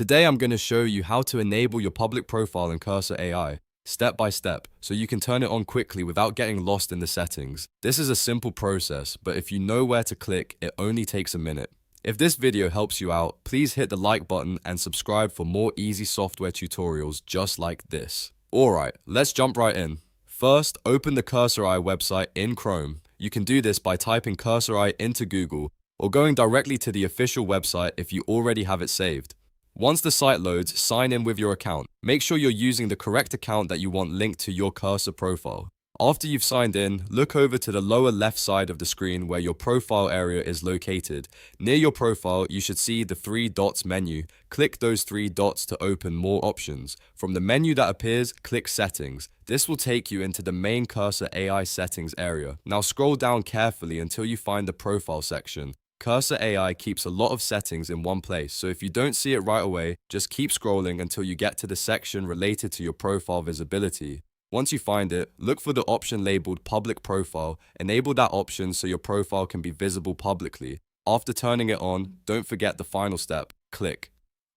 Today I'm going to show you how to enable your public profile in Cursor AI, step by step, so you can turn it on quickly without getting lost in the settings. This is a simple process, but if you know where to click, it only takes a minute. If this video helps you out, please hit the like button and subscribe for more easy software tutorials just like this. Alright, let's jump right in. First, open the Cursor AI website in Chrome. You can do this by typing Cursor AI into Google or going directly to the official website if you already have it saved. Once the site loads, sign in with your account. Make sure you're using the correct account that you want linked to your Cursor profile. After you've signed in, look over to the lower left side of the screen where your profile area is located. Near your profile, you should see the 3 dots menu. Click those 3 dots to open more options. From the menu that appears, click Settings. This will take you into the main Cursor AI settings area. Now scroll down carefully until you find the profile section. Cursor AI keeps a lot of settings in one place, so if you don't see it right away, just keep scrolling until you get to the section related to your profile visibility. Once you find it, look for the option labeled Public Profile. Enable that option so your profile can be visible publicly. After turning it on, don't forget the final step, click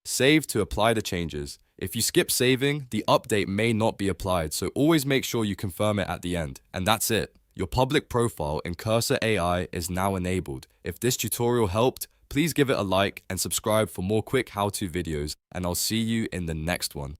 Save to apply the changes. If you skip saving, the update may not be applied, so always make sure you confirm it at the end. And that's it. Your public profile in Cursor AI is now enabled. If this tutorial helped, please give it a like and subscribe for more quick how-to videos, and I'll see you in the next one.